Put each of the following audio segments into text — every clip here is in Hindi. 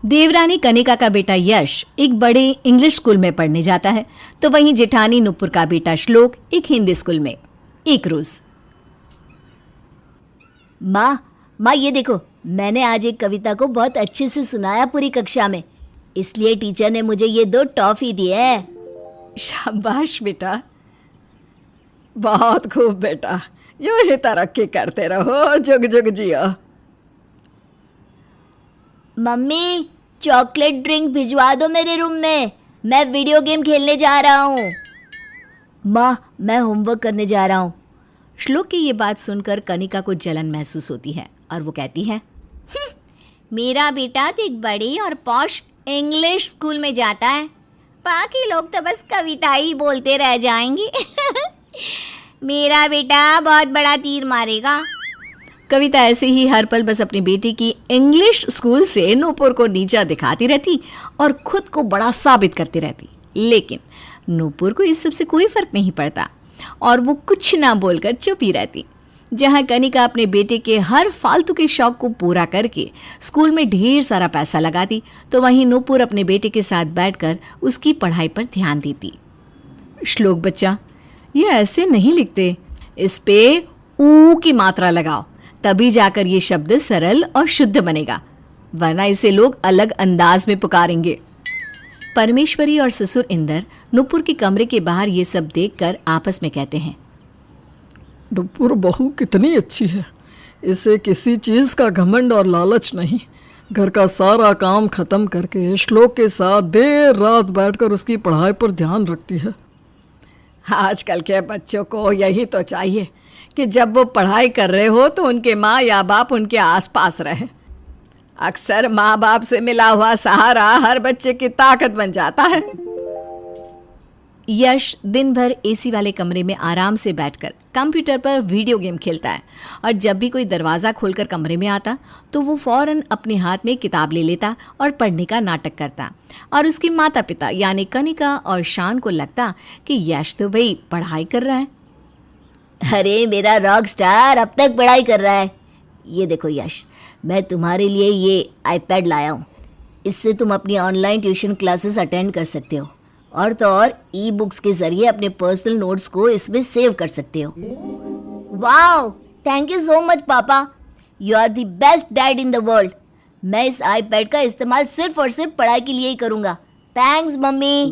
देवरानी कनिका का बेटा यश एक बड़े इंग्लिश स्कूल में पढ़ने जाता है, तो वहीं जेठानी नुपुर का बेटा श्लोक एक हिंदी स्कूल में। एक रोज, माँ ये देखो, मैंने आज एक कविता को बहुत अच्छे से सुनाया पूरी कक्षा में, इसलिए टीचर ने मुझे ये 2 टॉफी दिए हैं। शाबाश बेटा, बहुत खूब बेटा, यूं ही तरक्की करते रहो, जुग जुग जियो। मम्मी, चॉकलेट ड्रिंक भिजवा दो मेरे रूम में, मैं वीडियो गेम खेलने जा रहा हूँ। माँ, मैं होमवर्क करने जा रहा हूँ। श्लोक की ये बात सुनकर कनिका को जलन महसूस होती है और वो कहती है, मेरा बेटा तो एक बड़े और पॉश इंग्लिश स्कूल में जाता है, बाकी लोग तो बस कविता ही बोलते रह जाएंगे। मेरा बेटा बहुत बड़ा तीर मारेगा। कविता ऐसे ही हर पल बस अपनी बेटी की इंग्लिश स्कूल से नूपुर को नीचा दिखाती रहती और खुद को बड़ा साबित करती रहती, लेकिन नूपुर को इस सब से कोई फर्क नहीं पड़ता और वो कुछ ना बोलकर चुप ही रहती। जहाँ कनिका अपने बेटे के हर फालतू के शौक को पूरा करके स्कूल में ढेर सारा पैसा लगाती, तो वहीं नूपुर अपने बेटे के साथ बैठकर उसकी पढ़ाई पर ध्यान देती। श्लोक बच्चा, ये ऐसे नहीं लिखते, इस पे ऊ की मात्रा लगाओ, तभी जाकर ये शब्द सरल और शुद्ध बनेगा, वरना इसे लोग अलग अंदाज में पुकारेंगे। परमेश्वरी और ससुर इंदर नूपुर के कमरे के बाहर ये सब देखकर आपस में कहते हैं, नूपुर बहू कितनी अच्छी है, इसे किसी चीज़ का घमंड और लालच नहीं। घर का सारा काम खत्म करके श्लोक के साथ देर रात बैठकर उसकी पढ़ाई पर ध्यान रखती है। आजकल के बच्चों को यही तो चाहिए कि जब वो पढ़ाई कर रहे हो तो उनके माँ या बाप उनके आसपास रहे। अक्सर माँ बाप से मिला हुआ सहारा हर बच्चे की ताकत बन जाता है। यश दिन भर एसी वाले कमरे में आराम से बैठकर कंप्यूटर पर वीडियो गेम खेलता है और जब भी कोई दरवाज़ा खोलकर कमरे में आता तो वो फौरन अपने हाथ में किताब ले लेता और पढ़ने का नाटक करता। और उसके माता पिता यानी कनिका और शान को लगता कि यश तो भाई पढ़ाई कर रहा है। अरे मेरा रॉक स्टार अब तक पढ़ाई कर रहा है। ये देखो यश, मैं तुम्हारे लिए ये आईपैड लाया हूँ, इससे तुम अपनी ऑनलाइन ट्यूशन क्लासेस अटेंड कर सकते हो और तो और ई बुक्स के जरिए अपने पर्सनल नोट्स को इसमें सेव कर सकते हो। Wow, thank you so much papa, you are the best dad in the world. मैं इस आईपैड का इस्तेमाल सिर्फ और सिर्फ पढ़ाई के लिए ही करूँगा। Thanks mummy.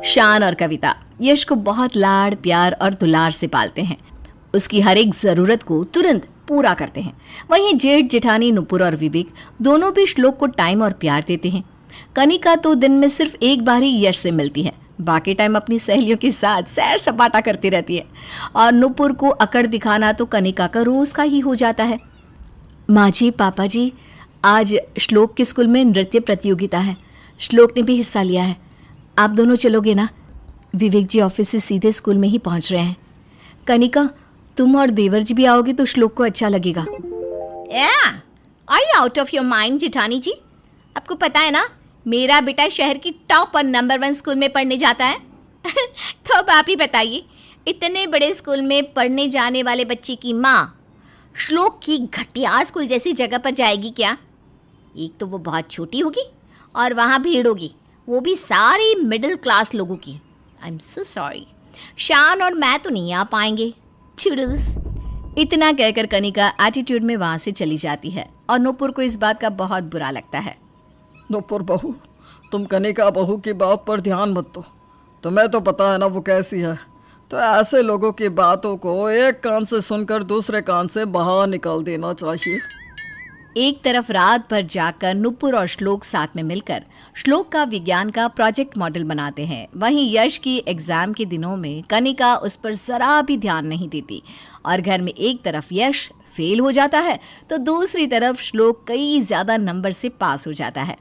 शान और कविता यश को बहुत लाड़ प्यार और दुलार से पालते हैं, उसकी हर एक ज़रूरत को तुरंत पूरा करते हैं। वहीं जेठ जेठानी नुपुर और विवेक दोनों भी श्लोक को टाइम और प्यार देते हैं। कनिका तो दिन में सिर्फ एक बार ही यश से मिलती है, बाकी टाइम अपनी सहेलियों के साथ सैर सपाटा करती रहती है और नुपुर को अकड़ दिखाना तो कनिका का रोज़ का ही हो जाता है। माँ जी, पापा जी, आज श्लोक के स्कूल में नृत्य प्रतियोगिता है, श्लोक ने भी हिस्सा लिया है, आप दोनों चलोगे ना? विवेक जी ऑफिस से सीधे स्कूल में ही पहुँच रहे हैं। कनिका, तुम और देवर जी भी आओगे तो श्लोक को अच्छा लगेगा। Are you out of your mind जेठानी जी? आपको पता है ना, मेरा बेटा शहर की टॉप और नंबर 1 स्कूल में पढ़ने जाता है। तो अब आप ही बताइए, इतने बड़े स्कूल में पढ़ने जाने वाले बच्चे की माँ श्लोक की घटिया स्कूल जैसी जगह पर जाएगी क्या? एक तो वो बहुत छोटी होगी और वहाँ भीड़ होगी, वो भी सारी मिडिल क्लास लोगों की। आई एम सो सॉरी, शान और मैं तो नहीं आ पाएंगे। टूडल्स। इतना कहकर कनिका एटीट्यूड में वहाँ से चली जाती है और नूपुर को इस बात का बहुत बुरा लगता है। नूपुर बहू, तुम कनिका बहू की बात पर ध्यान मत दो, तुम्हें तो पता है ना वो कैसी है। तो ऐसे लोगों की बातों को एक कान से सुनकर दूसरे कान से बाहर निकाल देना चाहिए। एक तरफ रात भर जाकर नूपुर और श्लोक साथ में मिलकर श्लोक का विज्ञान का प्रोजेक्ट मॉडल बनाते हैं। वहीं यश की एग्जाम के दिनों में कनिका उस पर जरा भी ध्यान नहीं देती और घर में एक तरफ यश फेल हो जाता है तो दूसरी तरफ श्लोक कई ज्यादा नंबर से पास हो जाता है।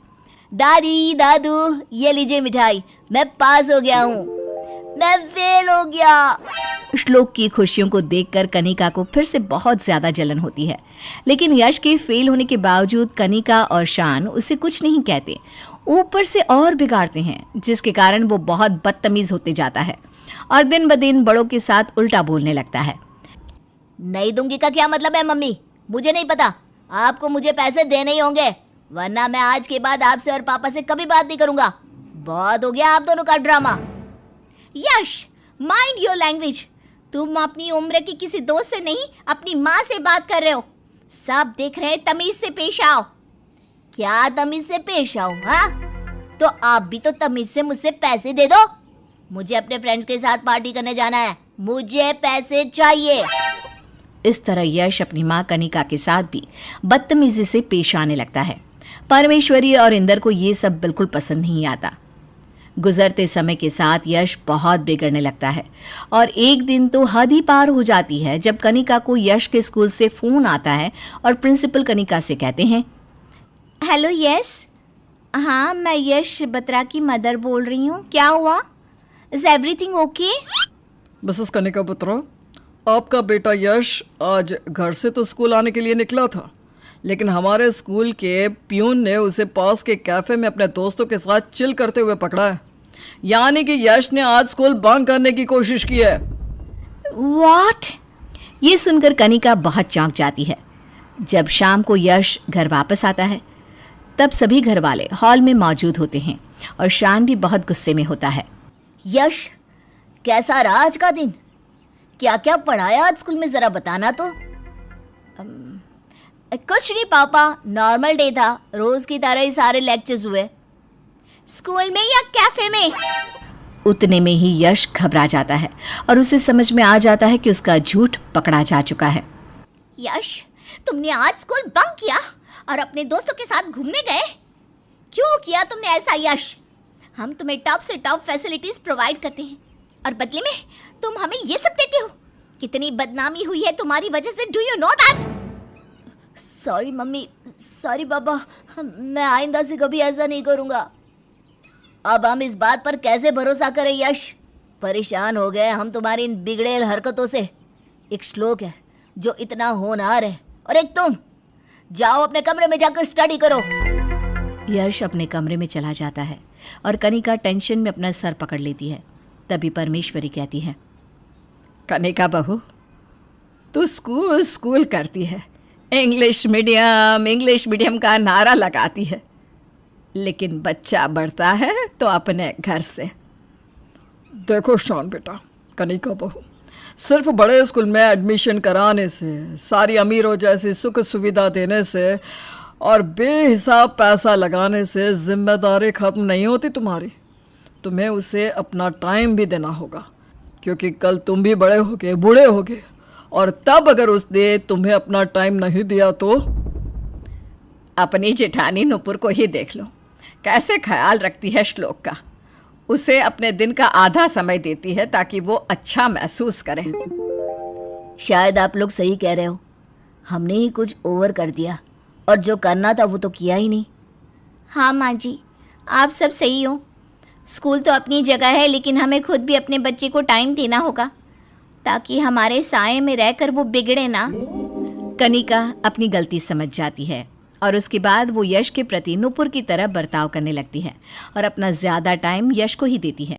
दादी, दादू, ये लीजिए मिठाई, मैं पास हो गया हूँ। मैं फेल हो गया। श्लोक की खुशियों को देखकर कनिका को फिर से बहुत ज्यादा जलन होती है, लेकिन यश के फेल होने के बावजूद कनिका और शान उसे कुछ नहीं कहते, ऊपर से और बिगाड़ते हैं, जिसके कारण वो बहुत बदतमीज होते जाता है और दिन ब दिन बड़ों के साथ उल्टा बोलने लगता है। नहीं दूंगी का क्या मतलब है मम्मी? मुझे नहीं पता, आपको मुझे पैसे देने ही होंगे। वरना मैं आज के बाद आपसे और पापा से कभी बात नहीं करूंगा। बहुत हो गया आप दोनों का drama. Yash, mind your language. तुम अपनी उम्र की किसी दोस्त से नहीं, अपनी माँ से बात कर रहे हो। सब देख रहे हैं, तमीज से पेश आओ। क्या तमीज से पेश आओ? हाँ, तो आप भी तो तमीज से मुझसे पैसे दे दो। मुझे अपने फ्रेंड्स के साथ पार्टी करने जाना है, मुझे पैसे चाहिए। इस तरह यश अपनी माँ कनिका के साथ भी बदतमीजी से पेश आने लगता है। परमेश्वरी और इंदर को ये सब बिल्कुल पसंद नहीं आता। गुजरते समय के साथ यश बहुत बिगड़ने लगता है और एक दिन तो हद ही पार हो जाती है जब कनिका को यश के स्कूल से फ़ोन आता है और प्रिंसिपल कनिका से कहते हैं, हेलो यस, हाँ मैं यश बत्रा की मदर बोल रही हूँ। क्या हुआ? Is everything okay? Mrs Kanika Batra, आपका बेटा यश आज घर से तो स्कूल आने के लिए निकला था, लेकिन हमारे स्कूल के प्यून ने उसे पास के कैफ़े में अपने दोस्तों के साथ चिल करते हुए पकड़ा है। यानी कि यश ने आज स्कूल बंक करने की कोशिश की है। व्हाट? ये सुनकर कनिका बहुत चौंक जाती है। जब शाम को यश घर वापस आता है तब सभी घर वाले हॉल में मौजूद होते हैं और शान भी बहुत गुस्से में होता है। यश, कैसा रहा आज का दिन? क्या क्या पढ़ाया आज स्कूल में, जरा बताना तो। कुछ नहीं पापा, नॉर्मल डे था, रोज की तरह ही सारे लेक्चर्स हुए। स्कूल में या कैफे में? उतने में ही यश घबरा जाता है और उसे समझ में आ जाता है कि उसका झूठ पकड़ा जा चुका है। यश, तुमने आज स्कूल बंक किया और अपने दोस्तों के साथ घूमने गए? क्यों किया तुमने ऐसा यश? हम तुम्हें टॉप से टॉप फैसिलिटीज प्रोवाइड करते हैं और बदले में तुम हमें ये सब देते हो। कितनी बदनामी हुई है तुम्हारी वजह से, do you know that? Sorry mummy, sorry पापा, मैं आइंदा से कभी ऐसा नहीं करूँगा। अब हम इस बात पर कैसे भरोसा करें यश? परेशान हो गए हम तुम्हारी इन बिगड़ेल हरकतों से। एक श्लोक है जो इतना होनहार है और एक तुम। जाओ अपने कमरे में जाकर स्टडी करो। यश अपने कमरे में चला जाता है और कनिका टेंशन में अपना सर पकड़ लेती है। तभी परमेश्वरी कहती है, कनिका बहू, तू स्कूल स्कूल करती है, इंग्लिश मीडियम का नारा लगाती है, लेकिन बच्चा बढ़ता है तो अपने घर से। देखो शान बेटा, कनिका बहू, सिर्फ बड़े स्कूल में एडमिशन कराने से, सारी अमीरों जैसी सुख सुविधा देने से और बेहिसाब पैसा लगाने से जिम्मेदारी खत्म नहीं होती तुम्हारी। तुम्हें उसे अपना टाइम भी देना होगा, क्योंकि कल तुम भी बड़े होगे, बूढ़े होगे, और तब अगर उसने तुम्हें अपना टाइम नहीं दिया तो अपनी जेठानी नुपुर को ही देख लो, कैसे ख्याल रखती है श्लोक का। उसे अपने दिन का आधा समय देती है ताकि वो अच्छा महसूस करे। शायद आप लोग सही कह रहे हो, हमने ही कुछ ओवर कर दिया और जो करना था वो तो किया ही नहीं। हाँ माँ जी, आप सब सही हो। स्कूल तो अपनी जगह है, लेकिन हमें खुद भी अपने बच्चे को टाइम देना होगा ताकि हमारे साए में रहकर वो बिगड़े ना। कनिका अपनी गलती समझ जाती है और उसके बाद वो यश के प्रति नुपुर की तरह बर्ताव करने लगती है और अपना ज़्यादा टाइम यश को ही देती है।